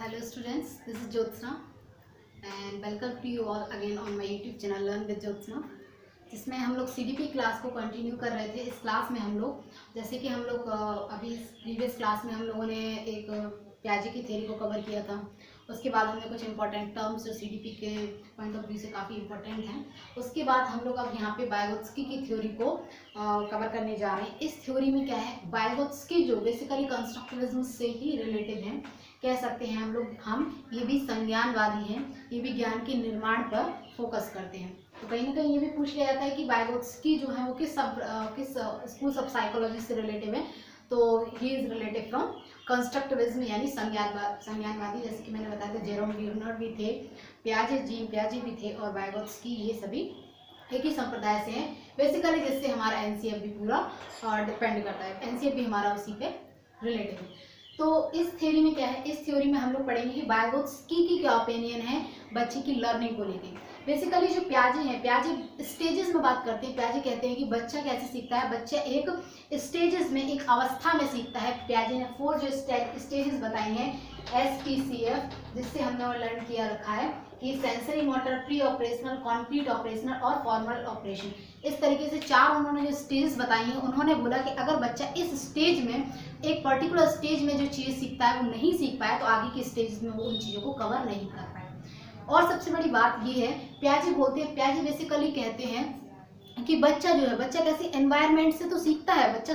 Hello students, this is Jyotsna and welcome to you all again on my YouTube channel Learn with Jyotsna, जिसमें हम लोग CDP class को continue कर रहे थे। इस क्लास में हम लोग जैसे कि हम लोग अभी प्रीवियस क्लास में हम लोगों ने एक प्याजे की थ्योरी को कवर किया था। उसके बाद हमने कुछ इंपॉर्टेंट टर्म्स जो CDP के पॉइंट ऑफ व्यू से काफ़ी इंपॉर्टेंट हैं। उसके बाद हम लोग अब यहाँ पे वाइगोत्स्की की थ्योरी को कवर करने जा रहे हैं। इस थ्योरी में क्या है, वाइगोत्स्की जो बेसिकली कंस्ट्रक्टिविज्म से ही रिलेटेड है, कह सकते हैं हम लोग। हम ये भी संज्ञानवादी हैं, ये भी ज्ञान के निर्माण पर फोकस करते हैं। तो कहीं ना कहीं ये भी पूछ लिया जाता है कि वाइगोत्स्की जो है वो किस स्कूल्स ऑफ साइकोलॉजी से रिलेटिव है। तो he is related from constructivism यानी संज्ञानवादी। जैसे कि मैंने बताया था, जेरोम गिर्नर भी थे, जीन प्याजे भी थे और वाइगोत्स्की, ये सभी एक ही संप्रदाय से हैं बेसिकली, जिससे हमारा एनसीएफ भी पूरा डिपेंड करता है। एनसीएफ भी हमारा उसी पे रिलेटेड है। तो इस थ्योरी में क्या है, इस थ्योरी में हम लोग पढ़ेंगे कि वाइगोत्स्की की क्या ओपिनियन है बच्चे की लर्निंग को लेकर। बेसिकली जो प्याजे हैं, प्याजे स्टेजेस में बात करते हैं। प्याजे कहते हैं कि बच्चा कैसे सीखता है, बच्चा एक स्टेजेस में, एक अवस्था में सीखता है। प्याजे ने 4 जो स्टेजेस बताई हैं, SPCF, जिससे हमने वो लर्न किया रखा है कि sensory motor, pre operational, concrete operational और फॉर्मल ऑपरेशन। इस तरीके से 4 उन्होंने जो स्टेजेस बताई हैं। उन्होंने बोला कि अगर बच्चा इस स्टेज में, एक पर्टिकुलर स्टेज में जो चीज़ सीखता है वो नहीं सीख पाया, तो आगे के स्टेज में वो उन चीज़ों को कवर नहीं कर पाए। और सबसे बड़ी बात ये है, प्याजे बोलते हैं, प्याजे बेसिकली कहते हैं कि बच्चा जो है, बच्चा कैसे एनवायरनमेंट से तो सीखता है, बच्चा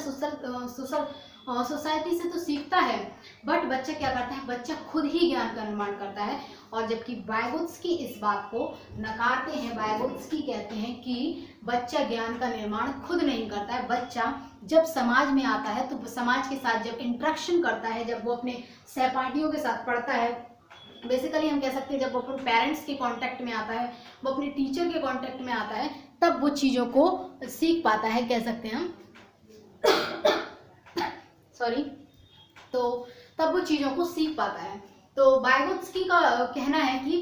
सोसाइटी से तो सीखता है, बट बच्चा क्या करता है, बच्चा खुद ही ज्ञान का निर्माण करता है। और जबकि वाइगोत्स्की इस बात को नकारते हैं। वाइगोत्स्की कहते हैं कि बच्चा ज्ञान का निर्माण खुद नहीं करता है। बच्चा जब समाज में आता है तो समाज के साथ जब इंटरेक्शन करता है, जब वो अपने सहपाठियों के साथ पढ़ता है, बेसिकली हम कह सकते हैं जब वो अपने पेरेंट्स के कांटेक्ट में आता है, वो अपने टीचर के कांटेक्ट में आता है, तब वो चीज़ों को सीख पाता है, कह सकते हैं हम सॉरी। तो तब वो चीज़ों को सीख पाता है। तो वाइगोत्स्की का कहना है कि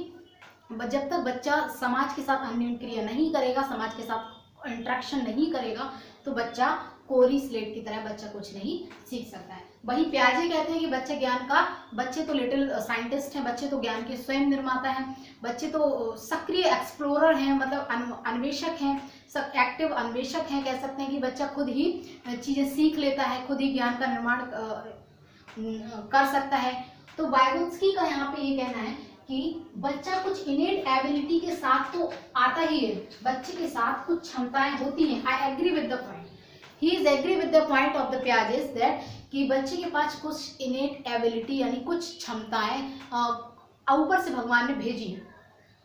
जब तक बच्चा समाज के साथ अन्योन्य क्रिया नहीं करेगा, समाज के साथ इंटरेक्शन नहीं करेगा, तो बच्चा कोरी स्लेट की तरह बच्चा कुछ नहीं सीख सकता है। वही प्याजे कहते हैं कि बच्चे ज्ञान का, बच्चे तो लिटिल साइंटिस्ट हैं, बच्चे तो ज्ञान के स्वयं निर्माता हैं, बच्चे तो सक्रिय एक्सप्लोरर हैं, मतलब अन्वेषक हैं, सब एक्टिव अन्वेषक हैं, कह सकते हैं कि बच्चा खुद ही चीज़ें सीख लेता है, खुद ही ज्ञान का निर्माण कर सकता है। तो वाइगोत्स्की का यहाँ पे ये कहना है कि बच्चा कुछ इनेट एबिलिटी के साथ तो आता ही है, बच्चे के साथ कुछ क्षमताएं होती हैं। I agree with the point, he is agree with the point of the Piaget's that कि बच्चे के पास कुछ इनेट एबिलिटी यानी कुछ क्षमताएं ऊपर से भगवान ने भेजी हैं,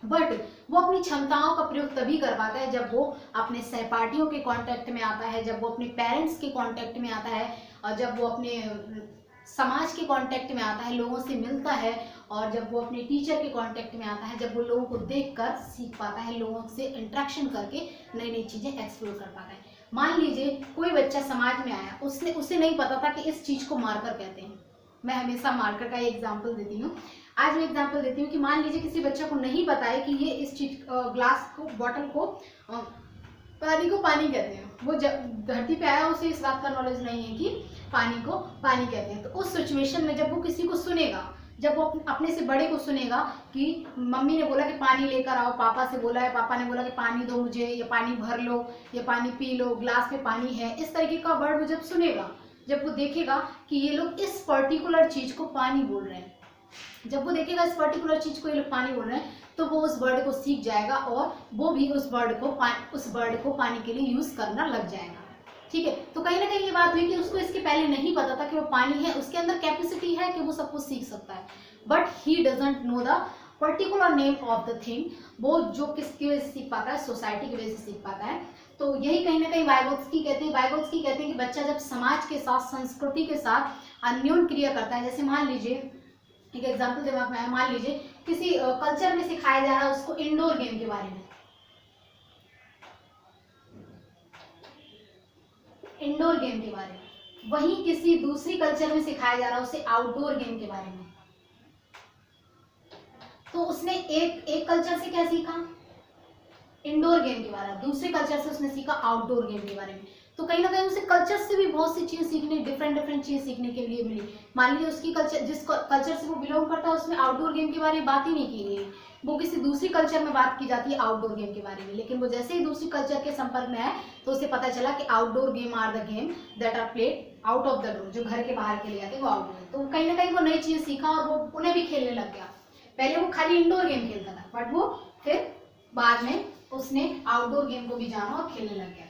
बट वो अपनी क्षमताओं का प्रयोग तभी कर पाता है जब वो अपने सहपाठियों के कांटेक्ट में आता है, जब वो अपने पेरेंट्स के कांटेक्ट में आता है, और जब वो अपने समाज के कांटेक्ट में आता है, लोगों से मिलता है, और जब वो अपने टीचर के कांटेक्ट में आता है, जब वो लोगों को देखकर सीख पाता है, लोगों से इंटरेक्शन करके नई नई चीज़ें एक्सप्लोर कर पाता है। मान लीजिए कोई बच्चा समाज में आया, उसे नहीं पता था कि इस चीज़ को मार्कर कहते हैं। मैं हमेशा मार्कर का एग्जाम्पल देती हूँ। आज मैं एग्जाम्पल देती हूँ कि मान लीजिए किसी बच्चा को नहीं पता है कि ये इस चीज ग्लास को, बॉटल को, पानी को पानी कहते हैं। वो धरती पे आया, उसे इस बात का नॉलेज नहीं है कि पानी को पानी कहते हैं। तो उस सिचुएशन में जब वो किसी को सुनेगा, जब वो अपने से बड़े को सुनेगा कि मम्मी ने बोला कि पानी लेकर आओ, पापा से बोला है, पापा ने बोला कि पानी दो मुझे, ये पानी भर लो, ये पानी पी लो, ग्लास में पानी है, इस तरीके का वर्ड वो जब सुनेगा, जब वो देखेगा कि ये लोग इस पर्टिकुलर चीज को पानी बोल रहे हैं, जब वो देखेगा इस पर्टिकुलर चीज को ये लोग पानी बोल रहे हैं, तो वो उस वर्ड को सीख जाएगा और वो भी उस वर्ड को पानी के लिए यूज करना लग जाएगा। ठीक है। तो कहीं ना कहीं ये बात हुई कि उसको इसके पहले नहीं पता था कि वो पानी है, उसके अंदर कैपेसिटी है कि वो सब कुछ सीख सकता है, but he doesn't know the particular name of the thing. वो जो किसकी वजह से सीख पाता है, सोसाइटी की वजह से सीख पाता है। तो यही कहीं ना कहीं वाइगोत्स्की कहते हैं। वाइगोत्स्की कहते हैं कि बच्चा जब समाज के साथ, संस्कृति के साथ अन्योन्य क्रिया करता है, जैसे मान लीजिए एक एग्जाम्पल दिमाग में आया, मान लीजिए किसी कल्चर में सिखाया जा रहा है उसको इंडोर गेम के बारे में, इंडोर गेम के बारे में, वहीं किसी दूसरी कल्चर में सिखाया जा रहा है उसे आउटडोर गेम के बारे में। तो उसने एक कल्चर से क्या सीखा, इंडोर गेम के बारे में, दूसरे कल्चर से उसने सीखा आउटडोर गेम के बारे में। तो तो कहीं ना कहीं उसे कल्चर से भी बहुत सी चीज़ सीखने, डिफरेंट चीज़ सीखने के लिए मिली। मान लीजिए उसकी कल्चर, जिस कल्चर से वो बिलोंग करता है उसमें आउटडोर गेम के बारे में बात ही नहीं की गई, वो किसी दूसरी कल्चर में बात की जाती है आउटडोर गेम के बारे में। लेकिन वो जैसे ही दूसरी कल्चर के संपर्क में आए तो उसे पता चला कि outdoor game are the game that are played out of the door, जो घर के बाहर खेले जाते हैं वो आउटडोर है। तो कहीं ना कहीं वो नई चीज़ सीखा और वो उन्हें भी खेलने लग गया। पहले वो खाली इंडोर गेम खेलता था, बट वो फिर बाद में उसने आउटडोर गेम को भी जाना और खेलने लग गया।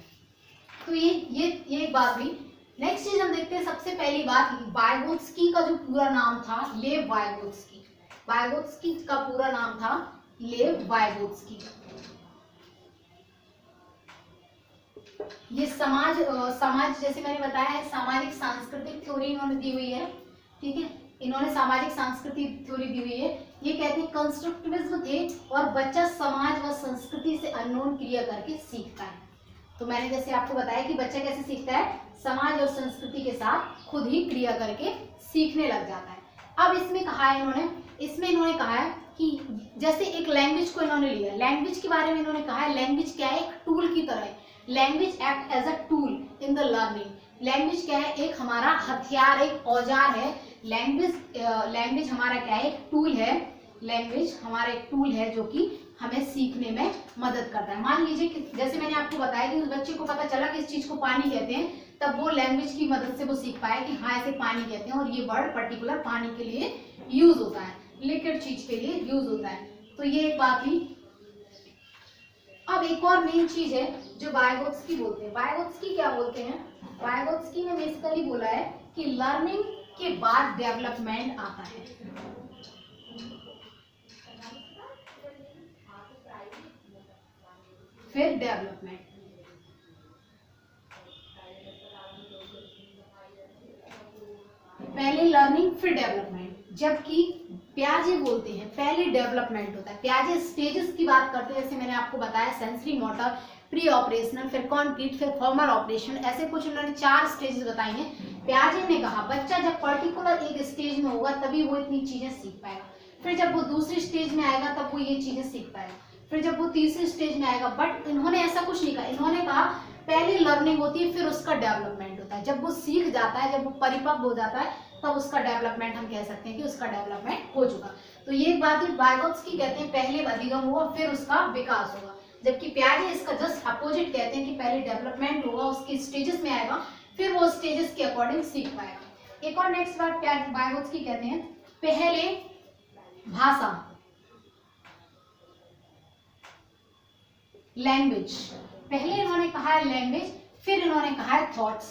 तो ये एक बात हुई। नेक्स्ट चीज हम देखते हैं, सबसे पहली बात, वाइगोत्स्की का जो पूरा नाम था लेव वाइगोत्स्की। वाइगोत्स्की का पूरा नाम था लेव वाइगोत्स्की। ये समाज जैसे मैंने बताया है, सामाजिक सांस्कृतिक थ्योरी इन्होंने दी हुई है, ठीक है। इन्होंने सामाजिक सांस्कृतिक थ्योरी दी हुई है। ये कहते हैं कंस्ट्रक्टिविज्म थे और बच्चा समाज व संस्कृति से अननोन क्रिया करके सीखता है। तो मैंने जैसे आपको बताया कि बच्चा कैसे सीखता है, समाज और संस्कृति के साथ खुद ही क्रिया करके सीखने लग जाता है। अब इसमें कहा है इन्होंने कहा है कि जैसे एक लैंग्वेज को इन्होंने लिया, लैंग्वेज के बारे में इन्होंने कहा है लैंग्वेज क्या है, एक टूल की तरह है। Language act as a tool in the learning. Language क्या है, एक हमारा हथियार, एक औजार है। लैंग्वेज हमारा क्या है, एक टूल है। लैंग्वेज हमारा एक टूल है जो कि हमें सीखने में मदद करता है। मान लीजिए कि जैसे मैंने आपको बताया कि उस बच्चे को पता चला कि इस चीज को पानी कहते हैं, तब वो लैंग्वेज की मदद से वो सीख पाया कि हाँ ऐसे पानी कहते हैं और ये वर्ड पर्टिकुलर पानी के लिए यूज होता है, लिक्विड चीज के लिए यूज होता है। तो ये एक बात हुई। अब एक और मेन चीज है जो वाइगोत्स्की बोलते हैं। वाइगोत्स्की क्या बोलते हैं, वाइगोत्स्की ने बेसिकली बोला है कि लर्निंग के बाद डेवलपमेंट आता है। फिर डेवलपमेंट। पहले लर्निंग फिर डेवलपमेंट, जबकि पियाजे बोलते हैं पहले डेवलपमेंट होता है। पियाजे स्टेजेस की बात करते हैं, जैसे मैंने आपको बताया सेंसरी मोटर, प्री ऑपरेशनल, फिर कॉन्क्रीट, फिर फॉर्मल ऑपरेशन, ऐसे कुछ उन्होंने 4 स्टेजेस बताई हैं। पियाजे ने कहा बच्चा जब पर्टिकुलर एक स्टेज में होगा तभी वो इतनी चीजें सीख पाएगा, फिर जब वो दूसरी स्टेज में आएगा तब वो ये चीजें सीख पाएगा, फिर जब वो तीसरी स्टेज में आएगा। बट इन्होंने ऐसा कुछ नहीं कहा, इन्होंने कहा पहले लर्निंग होती है फिर उसका डेवलपमेंट होता है। जब वो सीख जाता है, जब वो परिपक्व हो जाता है, तब उसका डेवलपमेंट हम कह सकते हैं कि उसका डेवलपमेंट हो चुका। तो ये एक बात है, वाइगोत्स्की कहते हैं पहले अधिगम होगा फिर उसका विकास होगा, जबकि पियाजे इसका जस्ट अपोजिट कहते हैं कि पहले डेवलपमेंट होगा, उसके स्टेजेस में आएगा, फिर वो स्टेजेस के अकॉर्डिंग सीख पाएगा। एक और नेक्स्ट बात वाइगोत्स्की कहते हैं पहले भाषा, लैंग्वेज, पहले इन्होंने कहा है लैंग्वेज, फिर इन्होंने कहा है थॉट्स।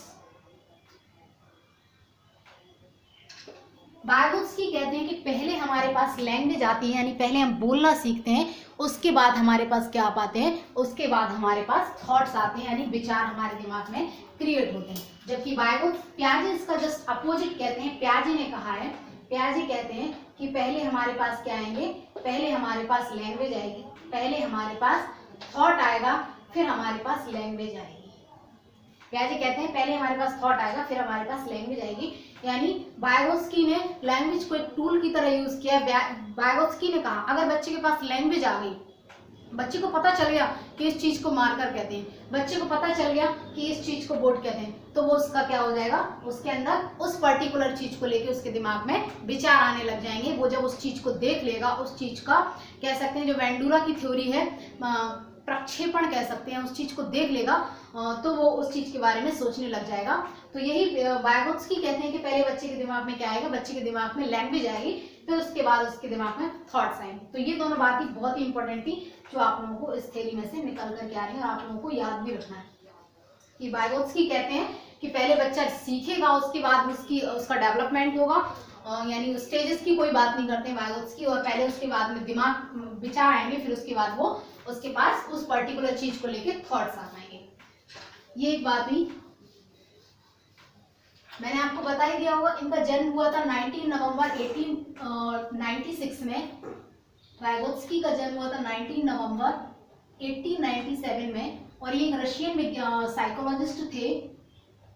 वाइगोत्स्की कहते हैं कि पहले हमारे पास लैंग्वेज आती है, यानी पहले हम बोलना सीखते हैं, उसके बाद हमारे पास क्या पाते हैं, उसके बाद हमारे पास थॉट्स आते हैं, यानी विचार हमारे दिमाग में क्रिएट होते हैं। जबकि पियाजे इसका जस्ट अपोजिट कहते हैं। पियाजे ने कहा है, पियाजे कहते हैं कि पहले हमारे पास क्या आएंगे, पहले हमारे पास लैंग्वेज आएगी, पहले हमारे पास थॉट आएगा, फिर हमारे पास लैंग्वेज आएगी। पियाजे कहते हैं पहले हमारे पास थॉट आएगा फिर हमारे पास लैंग्वेज आएगी, यानी वाइगोत्स्की ने लैंग्वेज को एक टूल की तरह यूज किया। वाइगोत्स्की ने कहा अगर बच्चे के पास लैंग्वेज आ गई, बच्चे को पता चल गया कि इस चीज को मार्कर कहते हैं, बच्चे को पता चल गया कि इस चीज को बोर्ड कहते हैं, तो वो उसका क्या हो जाएगा, उसके अंदर उस पर्टिकुलर चीज को लेके उसके दिमाग में विचार आने लग जाएंगे। वो जब उस चीज को देख लेगा, उस चीज का कह सकते हैं जो वेंडूरा की थ्योरी है, प्रक्षेपण कह सकते हैं, उस चीज को देख लेगा तो वो उस चीज के बारे में सोचने लग जाएगा। तो यही वाइगोत्स्की कहते हैं कि पहले बच्चे के दिमाग में क्या आएगा, बच्चे के दिमाग में लैंग्वेज आएगी, फिर उसके बाद उसके दिमाग में थॉट्स आएंगे। तो ये दोनों बातें बहुत ही इंपॉर्टेंट थी जो आप लोगों को इस थ्योरी में से निकल करके आ रही है और आप लोगों को याद भी रखना है कि वाइगोत्स्की कहते हैं कि पहले बच्चा सीखेगा, उसके बाद उसका डेवलपमेंट होगा, यानी स्टेजेस की कोई बात नहीं करते वाइगोत्स्की, और पहले उसके बाद में दिमाग विचार आएंगे, फिर उसके बाद वो उसके पास उस पर्टिकुलर चीज को लेके थॉट्स आ जाएंगे। ये एक बात हुई। मैंने आपको बता ही दिया होगा, इनका जन्म हुआ था 19 नवंबर 1896 में। वाइगोत्स्की का जन्म हुआ था 19 नवंबर 1897 में, और ये एक रशियन साइकोलॉजिस्ट थे,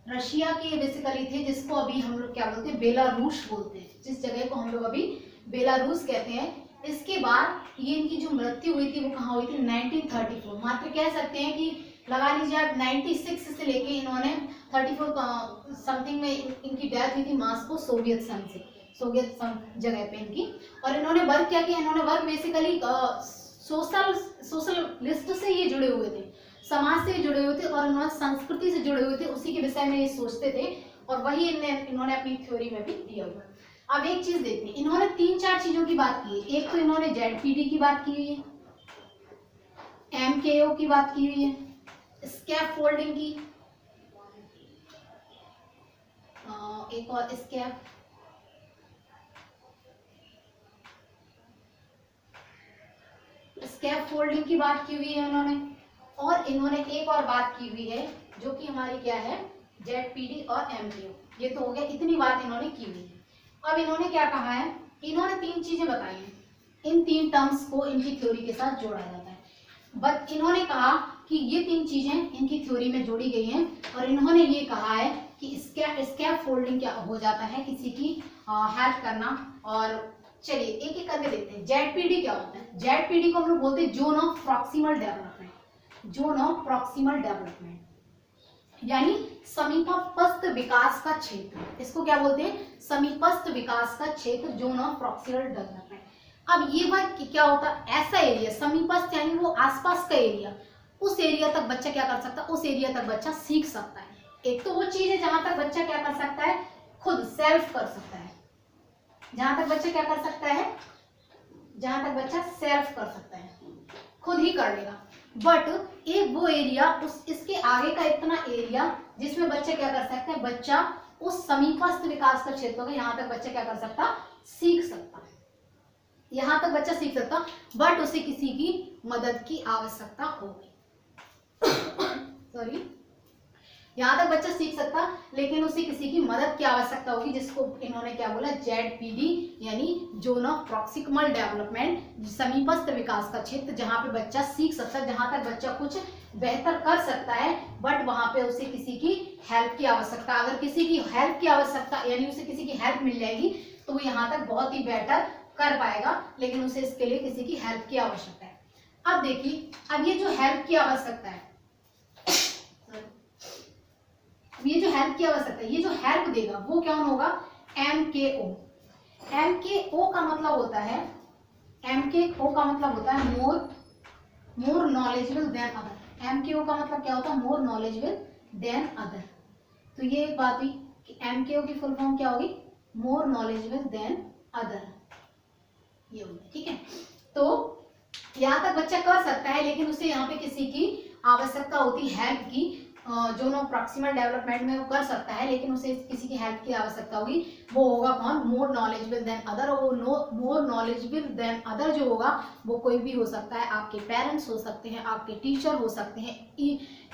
रशिया के बेसिकली थे, जिसको अभी हम लोग क्या बोलते हैं, बेलारूस बोलते हैं, जिस जगह को हम लोग अभी बेलारूस कहते हैं। इसके बाद ये इनकी जो मृत्यु हुई थी वो कहाँ हुई थी, 1934। मात्र कह सकते हैं कि लगा लीजिए आप 96 से लेके इन्होंने 34 समथिंग में इनकी डेथ हुई थी मॉस्को सोवियत संघ से, सोवियत संघ जगह पे इनकी। और इन्होंने वर्क क्या किया, इन्होंने वर्क बेसिकली सोशलिस्ट से ये जुड़े हुए थे, समाज से जुड़े हुए थे और इन्होंने संस्कृति से जुड़े हुए थे, उसी के विषय में ये सोचते थे और वही इन्होंने अपनी थ्योरी में भी दिया हुआ। अब एक चीज देखते हैं, इन्होंने 3-4 चीजों की बात की है। एक तो इन्होंने ZPD की बात की हुई है, MKO की बात की हुई है, स्कैफ फोल्डिंग की, एक और स्कैफ फोल्डिंग की बात की हुई है इन्होंने। और इन्होंने एक और बात की हुई है जो कि हमारी क्या है, ZPD और MKO। ये तो हो गया, इतनी बात इन्होंने की हुई है। अब इन्होंने क्या कहा है, इन्होंने 3 चीजें बताई हैं, इन 3 टर्म्स को इनकी थ्योरी के साथ जोड़ा जाता है। बट इन्होंने कहा कि ये 3 चीजें इनकी थ्योरी में जोड़ी गई हैं और इन्होंने ये कहा है कि स्कैफ फोल्डिंग क्या हो जाता है, किसी की हेल्प करना। और चलिए एक एक करके देखते हैं। ZPD क्या होता है, ZPD को हम लोग बोलते हैं zone of proximal development, zone of proximal development यानी समीपस्थ विकास का क्षेत्र, इसको क्या बोलते हैं, समीपस्थ विकास का क्षेत्र, जोन ऑफ प्रॉक्सिमल डेवलपमेंट। अब ये बात क्या होता है, ऐसा एरिया, समीपस्थ यानी वो आसपास का एरिया, उस एरिया तक बच्चा क्या कर सकता है, उस एरिया तक बच्चा सीख सकता है। एक तो वो चीज है जहां तक बच्चा क्या कर सकता है, खुद सेल्फ कर सकता है, जहां तक बच्चा क्या कर सकता है, जहां तक बच्चा सेल्फ कर सकता है, खुद ही कर लेगा। बट एक वो एरिया, उस इसके आगे का इतना एरिया जिसमें बच्चा क्या कर सकता है, बच्चा उस समीपस्थ विकास का क्षेत्र होगा, यहाँ तक बच्चा क्या कर सकता, सीख सकता है, यहाँ तक बच्चा सीख सकता, बट उसे किसी की मदद की आवश्यकता होगी। सॉरी, यहाँ तक बच्चा सीख सकता लेकिन उसे किसी की मदद की आवश्यकता होगी, जिसको इन्होंने क्या बोला, ZPD यानी जोन ऑफ प्रॉक्सिमल डेवलपमेंट, समीपस्थ विकास का क्षेत्र, जहाँ पे बच्चा सीख सकता है, जहाँ तक बच्चा कुछ बेहतर कर सकता है, बट वहां पे उसे किसी की हेल्प की आवश्यकता, अगर किसी की हेल्प की आवश्यकता यानी उसे किसी की हेल्प मिल जाएगी तो वो यहाँ तक बहुत ही बेटर कर पाएगा, लेकिन उसे इसके लिए किसी की हेल्प की आवश्यकता है। अब देखिए, अब ये जो हेल्प की आवश्यकता है, ये जो हेल्प की आवश्यकता है, ये जो हेल्प देगा वो क्या होगा, MKO। MKO का मतलब होता है, MKO का मतलब होता है more knowledgeable then other. MKO का मतलब क्या होता है, मोर नॉलेजेबल देन अदर। तो ये एक बात हुई कि MKO की फुल फॉर्म क्या होगी, मोर नॉलेजेबल देन अदर, ये होगी, ठीक है। तो यहाँ तक बच्चा कर सकता है लेकिन उसे यहाँ पे किसी की आवश्यकता होती है हेल्प की, जो नो प्रॉक्सिमल डेवलपमेंट में वो कर सकता है लेकिन उसे किसी की हेल्प की आवश्यकता होगी, वो होगा कौन, मोर नॉलेजेबल देन अदर। और वो मोर नॉलेजेबल देन अदर जो होगा वो कोई भी हो सकता है, आपके पेरेंट्स हो सकते हैं, आपके टीचर हो सकते हैं,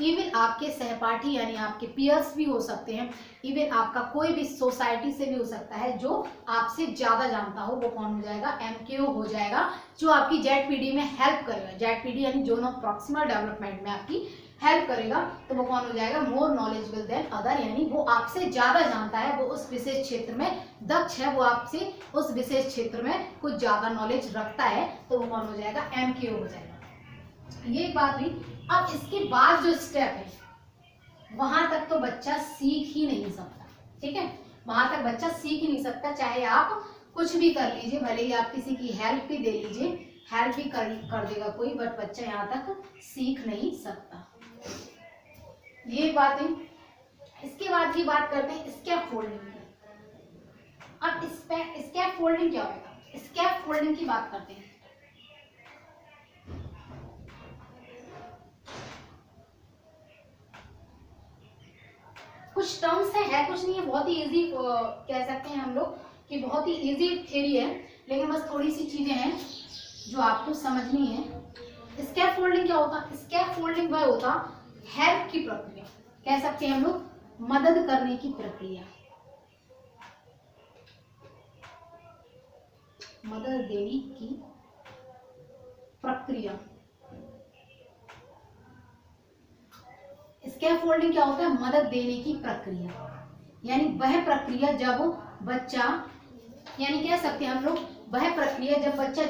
इवन आपके सहपाठी यानी आपके पीयर्स भी हो सकते हैं, इवन आपका कोई भी सोसाइटी से भी हो सकता है जो आपसे ज़्यादा जानता हो, वो कौन हो जाएगा, MKO हो जाएगा, जो आपकी ZPD में हेल्प करेगा। ZPD यानी जोन ऑफ प्रॉक्सिमल डेवलपमेंट में आपकी हेल्प करेगा, तो वो कौन हो जाएगा, मोर नॉलेजेबल देन अदर, यानी वो आपसे ज़्यादा जानता है, वो उस विशेष क्षेत्र में दक्ष है, वो आपसे उस विशेष क्षेत्र में कुछ ज़्यादा नॉलेज रखता है, तो वो कौन हो जाएगा, MKO हो जाएगा। ये एक बात हुई। अब इसके बाद जो स्टेप है वहां तक तो बच्चा सीख ही नहीं सकता, ठीक है, वहां तक बच्चा सीख ही नहीं सकता, चाहे आप कुछ भी कर लीजिए, भले ही आप किसी की हेल्प भी दे लीजिए, हेल्प भी कर देगा कोई, बट बच्चा यहाँ तक सीख नहीं सकता। ये बात है। इसके बाद की बात करते हैं स्कैफ फोल्डिंग की। अब स्कैफ फोल्डिंग क्या होगा, स्कैफ फोल्डिंग की बात करते हैं। कुछ टर्म्स है कुछ नहीं है, बहुत ही इजी कह सकते हैं हम लोग कि बहुत ही इजी थ्योरी है, लेकिन बस थोड़ी सी चीजें हैं जो आपको समझनी है। स्कैफ फोल्डिंग क्या होता है, स्कैफ फोल्डिंग वह होता हेल्प की प्रक्रिया, कह सकते हैं हम लोग मदद करने की प्रक्रिया, मदद देने की प्रक्रिया। स्कैफ फोल्डिंग क्या होता है, मदद देने की प्रक्रिया, यानी वह प्रक्रिया जब बच्चा, यानी कह सकते हैं हम लोग वह प्रक्रिया जब बच्चा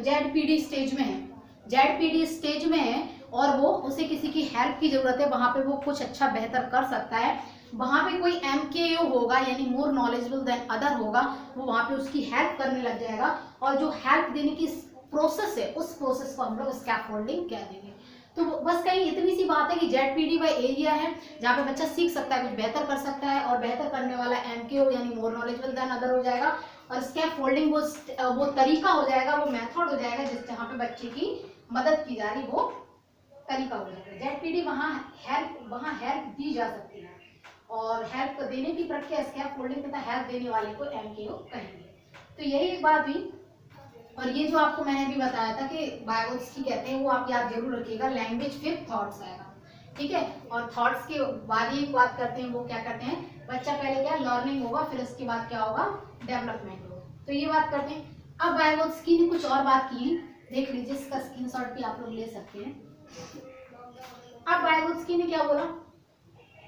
ZPD स्टेज में है, ZPD स्टेज में है और वो उसे किसी की हेल्प की ज़रूरत है, वहाँ पे वो कुछ अच्छा बेहतर कर सकता है, वहाँ पे कोई MKO होगा यानी मोर नॉलेजेबल देन अदर होगा, वो वहाँ पे उसकी हेल्प करने लग जाएगा, और जो हेल्प देने की प्रोसेस है उस प्रोसेस को हम लोग स्कैफोल्डिंग कह देंगे। तो बस कहीं इतनी सी बात है कि ZPD वह एरिया है जहाँ पे बच्चा सीख सकता है, कुछ बेहतर कर सकता है, और बेहतर करने वाला MKO यानी मोर नॉलेजेबल देन अदर हो जाएगा, और स्कैफोल्डिंग वो तरीका हो जाएगा, वो मेथड हो जाएगा जिस जहाँ पे बच्चे की मदद की जा रही वो तरीका हो जाएगा। ZPD वहाँ हेल्प दी जा सकती है, और हेल्प देने की प्रक्रिया स्कैफोल्डिंग तथा हेल्प देने वाले को MKO कहेंगे। तो यही एक बात हुई। और ये जो आपको मैंने भी बताया था कि बायोगोत्स्की कहते हैं, वो आप याद जरूर रखिएगा, लैंग्वेज फिर थॉट्स आएगा, ठीक है। और थॉट्स के बाद ही बात करते हैं, वो क्या करते हैं, बच्चा पहले क्या लर्निंग होगा, फिर उसके बाद क्या होगा, डेवलपमेंट होगा। तो ये बात करते हैं। अब बायोगोत्स्की ने कुछ और बात की, देख लीजिए, इसका स्क्रीनशॉट भी आप लोग ले सकते हैं। अब बायोगोत्स्की ने क्या बोला,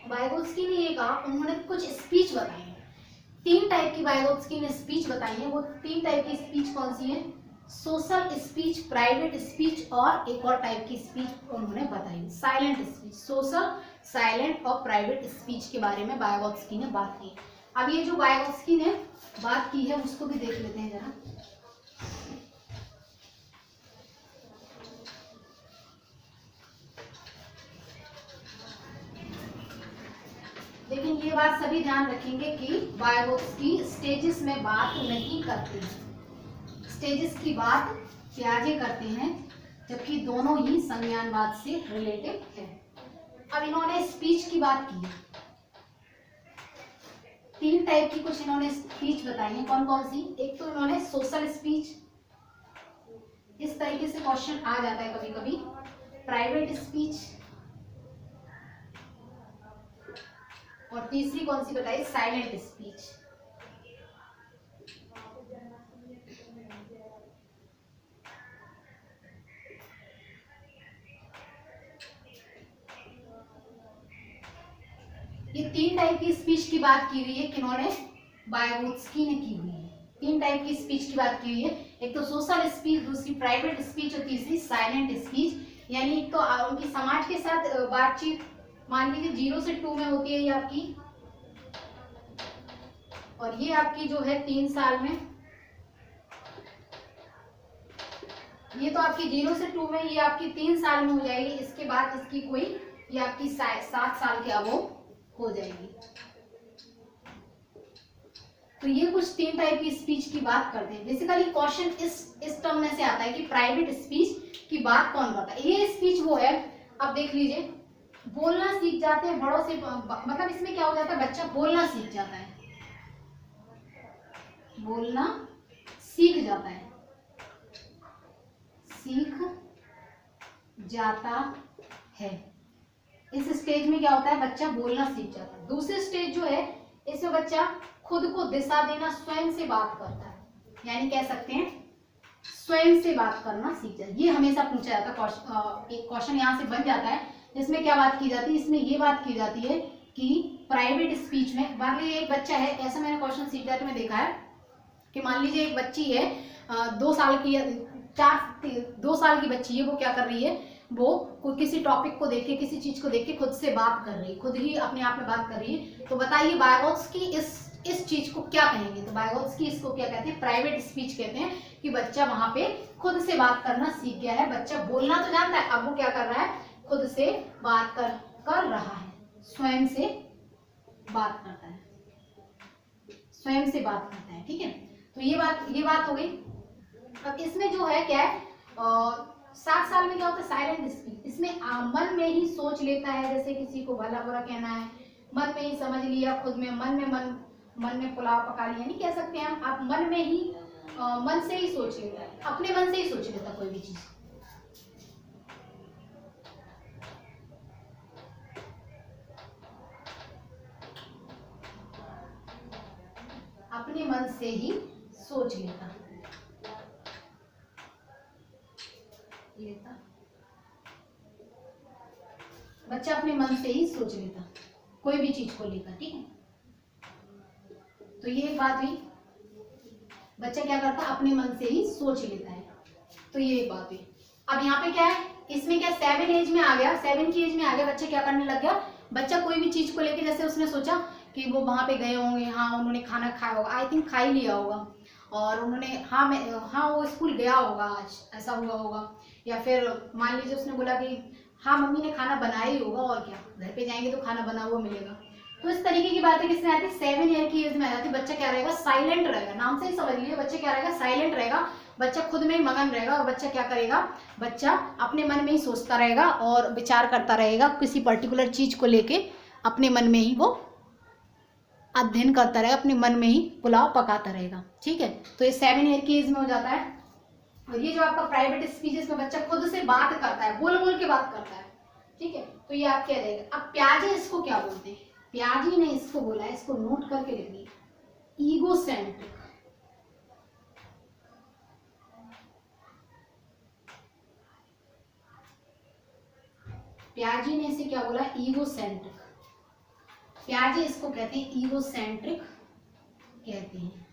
बायोगोत्स्की ने ये कहा, उन्होंने कुछ स्पीच बताई है, 3 टाइप की बायोगोत्स्की ने स्पीच बताई है। वो 3 टाइप की स्पीच कौन सी है, सोशल स्पीच, प्राइवेट स्पीच, और एक और टाइप की स्पीच उन्होंने बताई, साइलेंट स्पीच। सोशल, साइलेंट और प्राइवेट स्पीच के बारे में बायोगोत्स्की ने बात की। अब ये जो बायोगोत्स्की ने बात की है उसको भी देख लेते हैं जरा। लेकिन ये बात सभी ध्यान रखेंगे कि बायोगोत्स्की स्टेजेस में बात नहीं करते हैं, स्टेजेस की बात प्याजे करते हैं, जबकि दोनों ही संज्ञानवाद से रिलेटेड है। अब इन्होंने स्पीच की बात की है, 3 टाइप की कुछ इन्होंने स्पीच बताई है। कौन कौन सी, एक तो इन्होंने सोशल स्पीच, इस तरीके से क्वेश्चन आ जाता है कभी कभी, प्राइवेट स्पीच, और तीसरी कौन सी बताई, साइलेंट स्पीच। ये 3 टाइप की स्पीच की बात की हुई है, किन्होंने, बायोगोत्स्की ने की हुई है। 3 टाइप की स्पीच की बात की हुई है, एक तो सोशल स्पीच, दूसरी प्राइवेट स्पीच, और तीसरी साइलेंट स्पीच। यानी एक तो उनकी समाज के साथ बातचीत, मान लीजिए 0 से 2 में होती है ये आपकी, और ये आपकी जो है 3 साल में, ये तो आपकी 0 से 2 में, ये आपकी 3 साल में हो जाएगी। इसके बाद इसकी कोई, ये आपकी 7 साल के अबो हो जाएगी। तो ये कुछ 3 टाइप की स्पीच की बात करते हैं। बेसिकली क्वेश्चन इस टर्म में से आता है कि प्राइवेट स्पीच की बात कौन करता है। ये स्पीच वो है, अब देख लीजिए, बोलना सीख जाते हैं बड़ों से, मतलब इसमें क्या हो जाता है, बच्चा बोलना सीख जाता है, बोलना सीख जाता है, सीख जाता है। इस स्टेज में क्या होता है, बच्चा बोलना सीख जाता है। दूसरी स्टेज जो है, इसमें बच्चा खुद को दिशा देना, स्वयं से बात करता है, यानी कह सकते हैं स्वयं से बात करना सीख जाए। ये हमेशा पूछा जाता है, एक क्वेश्चन यहाँ से बन जाता है, जिसमें क्या बात की जाती है, इसमें ये बात की जाती है कि प्राइवेट स्पीच में, मान लीजिए एक बच्चा है, ऐसा मैंने क्वेश्चन सीख जाते में देखा है कि मान लीजिए एक बच्ची है, 2 साल की, 2 साल की बच्ची है, वो क्या कर रही है, वो किसी टॉपिक को देख के, किसी चीज को देख के खुद से बात कर रही है, खुद ही अपने आप में बात कर रही है। तो बताइए बायोगोत्स्की इस चीज को क्या कहेंगे, तो बायोगोत्स्की इसको क्या कहते हैं, प्राइवेट स्पीच कहते हैं, कि बच्चा वहां पे खुद से बात करना सीख गया है। बच्चा बोलना तो जानता है, अब वो क्या कर रहा है, खुद से बात कर रहा है, स्वयं से बात करता है, स्वयं से बात करता है, ठीक है। तो ये बात हो गई। अब इसमें जो है क्या है, 7 साल में क्या होता है, साइलेंट स्पीच। इसमें मन में ही सोच लेता है, जैसे किसी को भला बुरा कहना है, मन में ही समझ लिया, खुद में मन में पुलाव पका लिया, नहीं कह सकते हम, आप मन में ही, मन से ही सोच लेता है, अपने मन से ही सोच लेता कोई भी चीज। अपने मन से ही सोच लेता बच्चा अपने मन से ही सोच लेता कोई भी चीज को लेकर, ठीक है। तो ये एक बात हुई, बच्चा क्या करता है, अपने मन से ही सोच लेता है, तो ये एक बात हुई। अब यहाँ पे क्या है, इसमें क्या 7 एज में आ गया, 7 की एज में आ गया, बच्चा क्या करने लग गया, बच्चा कोई भी चीज को लेके, जैसे उसने सोचा कि वो वहां पे गए होंगे, हाँ उन्होंने खाना खाया होगा, आई थिंक खा ही लिया होगा, और उन्होंने हाँ वो स्कूल गया होगा आज, ऐसा हुआ होगा, या फिर मान लीजिए उसने बोला कि हाँ मम्मी ने खाना बनाया ही होगा, और क्या, घर पे जाएंगे तो खाना बना हुआ मिलेगा। तो इस तरीके की बातें किसमें आती है, 7 ईयर की एज में आ जाती है। बच्चा क्या रहेगा, साइलेंट रहेगा, नाम से ही समझ लीजिए बच्चा क्या रहेगा, साइलेंट रहेगा, बच्चा खुद में ही मगन रहेगा, और बच्चा क्या करेगा, बच्चा अपने मन में ही सोचता रहेगा और विचार करता रहेगा, किसी पर्टिकुलर चीज को लेके अपने मन में ही वो अध्ययन करता रहेगा, अपने मन में ही पुलाव पकाता रहेगा। ठीक है, तो ये 7 ईयर की एज में हो जाता है। और ये जो आपका प्राइवेट स्पीच, इसमें बच्चा खुद से बात करता है, बोल बोल के बात करता है। ठीक है, तो ये आप क्या रहेगा। अब प्याजे इसको क्या बोलते हैं, प्याजी ने इसको बोला है, इसको नोट करके लिखिए, ईगोसेंट्रिक। प्याजी ने इसे क्या बोला, ईगोसेंट्रिक। प्याजे इसको कहते हैं ईगोसेंट्रिक कहते हैं।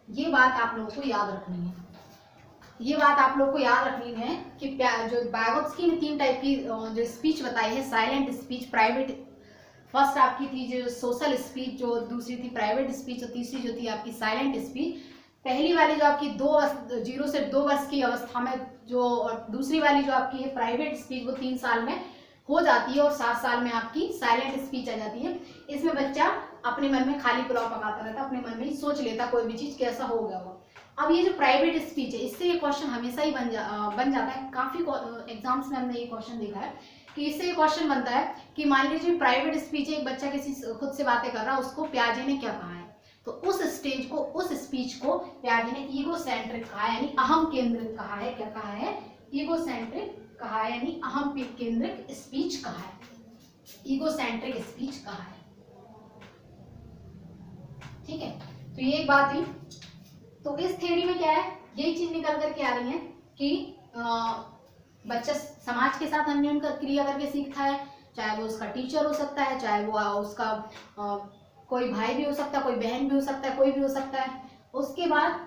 ये बात आप लोगों को याद रखनी है, ये बात आप लोग को याद रखनी है कि जो वाइगोत्स्की ने 3 टाइप की जो स्पीच बताई है, साइलेंट स्पीच, प्राइवेट, फर्स्ट आपकी थी जो सोशल स्पीच, जो दूसरी थी प्राइवेट स्पीच, और तीसरी जो थी आपकी साइलेंट स्पीच। पहली वाली जो आपकी 0 से 2 वर्ष की अवस्था में जो, और दूसरी वाली जो आपकी है प्राइवेट स्पीच, वो 3 साल में हो जाती है, और 7 साल में आपकी साइलेंट स्पीच आ जाती है। इसमें बच्चा अपने मन में खाली पुलाव पकाता रहता, अपने मन में ही सोच लेता कोई भी चीज कैसा हो गया हो। अब ये जो प्राइवेट स्पीच है, इससे ये क्वेश्चन हमेशा ही बन जाता है, काफी एग्जाम्स में हमने ये क्वेश्चन देखा है कि इससे ये क्वेश्चन बनता है कि मान लीजिए प्राइवेट स्पीच है, एक बच्चा किसी खुद से बातें कर रहा है, उसको प्याजे ने क्या कहा है, तो उस स्टेज को, उस स्पीच को प्याजे ने ईगोसेंट्रिक कहा है, यानी अहम केंद्रित कहा है। क्या कहा है, ईगोसेंट्रिक कहा है, यानी अहम केंद्रित स्पीच कहा है, ईगोसेंट्रिक स्पीच कहा है। ठीक है, तो ये एक बात हुई। तो इस थ्योरी में क्या है, यही चीज निकल करके आ रही है कि बच्चा समाज के साथ अन्योन्य क्रिया करके सीखता है, चाहे वो उसका टीचर हो सकता है, चाहे वो उसका कोई भाई भी हो सकता है, कोई बहन भी हो सकता है, कोई भी हो सकता है। उसके बाद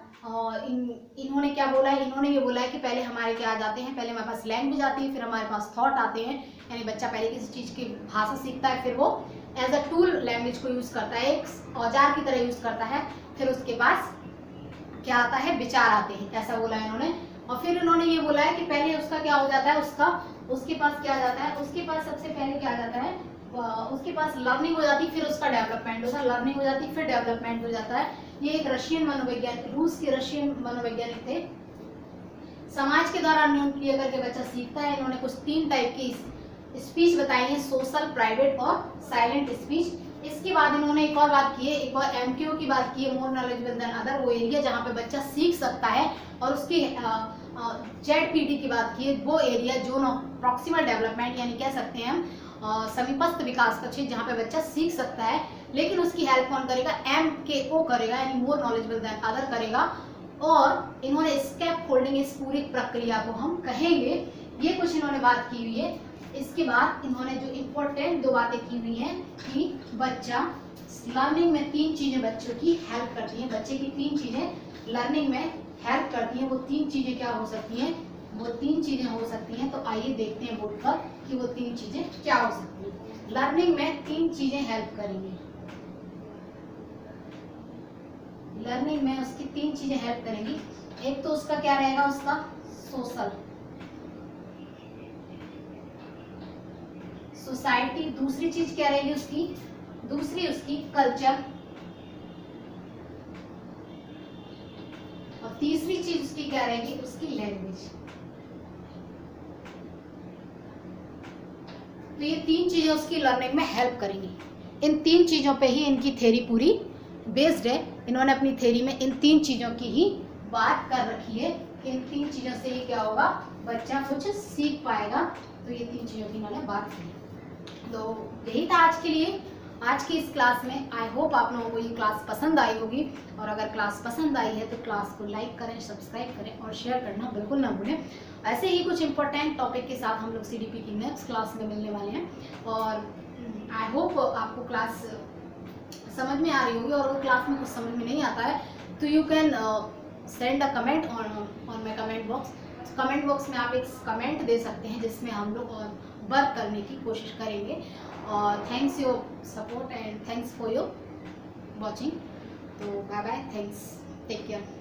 इन्होंने क्या बोला है, इन्होंने ये बोला है कि पहले हमारे क्या आ जाते हैं, पहले हमारे पास लैंग्वेज आती है, फिर हमारे पास थॉट आते हैं, यानी बच्चा पहले किसी चीज की भाषा सीखता है, फिर वो एज अ टूल लैंग्वेज को यूज करता है, एक औजार की तरह यूज करता है, फिर उसके पास क्या आता है, विचार आते हैं, ऐसा बोला है इन्होंने। और फिर इन्होंने ये बोला है कि पहले उसका क्या हो जाता है, उसके पास क्या आ जाता है, उसके पास सबसे पहले क्या आ जाता है, उसके पास लर्निंग हो जाती है, फिर उसका डेवलपमेंट होता है, लर्निंग हो जाती है, फिर डेवलपमेंट हो जाता है। ये एक रशियन मनोवैज्ञानिक, रूस के रशियन मनोवैज्ञानिक थे। समाज के द्वारा अन्योन्य क्रिया करके बच्चा सीखता है। इन्होंने कुछ 3 टाइप की स्पीच बताई है, सोशल, प्राइवेट और साइलेंट स्पीच। इसके बाद इन्होंने एक और बात की है, एक और एमक्यू की बात की है, मोर नॉलेजेबल देन अदर, वो एरिया जहाँ पे बच्चा सीख सकता है। और उसकी ZPD की बात की है, वो area zone of proximal development, यानी कह सकते हैं हम समीपस्थ विकास का क्षेत्र, जहाँ पे बच्चा सीख सकता है। लेकिन उसकी हेल्प कौन करेगा, MKO करेगा, यानी मोर नॉलेजेबल देन अदर करेगा। और इन्होंने स्कैप फोल्डिंग, इस पूरी प्रक्रिया को हम कहेंगे, ये कुछ इन्होंने बात की हुई है। इसके बाद इन्होंने जो इम्पोर्टेंट 2 बातें की हुई हैं कि बच्चा लर्निंग में 3 चीजें बच्चों की हेल्प करती हैं, बच्चे की 3 चीजें लर्निंग में हेल्प करती हैं। वो 3 चीजें क्या हो सकती हैं, वो 3 चीजें हो सकती हैं। तो आइए देखते हैं बोर्ड पर कि वो 3 चीजें क्या हो सकती हैं। लर्निंग में 3 चीजें हेल्प करेंगी, लर्निंग में उसकी 3 चीजें हेल्प करेंगी। एक तो उसका क्या रहेगा, उसका सोशल, सोसाइटी। दूसरी चीज क्या रहेगी उसकी, दूसरी उसकी कल्चर। और तीसरी चीज उसकी क्या रहेगी, उसकी लैंग्वेज। तो ये 3 चीजें उसकी लर्निंग में हेल्प करेंगी। इन 3 चीजों पे ही इनकी थ्योरी पूरी बेस्ड है। इन्होंने अपनी थ्योरी में इन 3 चीजों की ही बात कर रखी है कि इन 3 चीजों से ही क्या होगा, बच्चा कुछ सीख पाएगा। तो ये 3 चीजों की इन्होंने बात की। तो यही था आज के लिए, आज की इस क्लास में। आई होप आप लोगों को ये क्लास पसंद आई होगी, और अगर क्लास पसंद आई है तो क्लास को लाइक करें, सब्सक्राइब करें और शेयर करना बिल्कुल ना भूलें। ऐसे ही कुछ इंपॉर्टेंट टॉपिक के साथ हम लोग CDP की नेक्स्ट क्लास में मिलने वाले हैं। और आई होप आपको क्लास समझ में आ रही होगी, और वो क्लास में कुछ समझ में नहीं आता है तो you can send a comment on my comment box. Comment box में आप एक कमेंट दे सकते हैं जिसमें हम लोग और वर्क करने की कोशिश करेंगे। और thanks your support and thanks for your watching. तो bye bye, thanks, take care.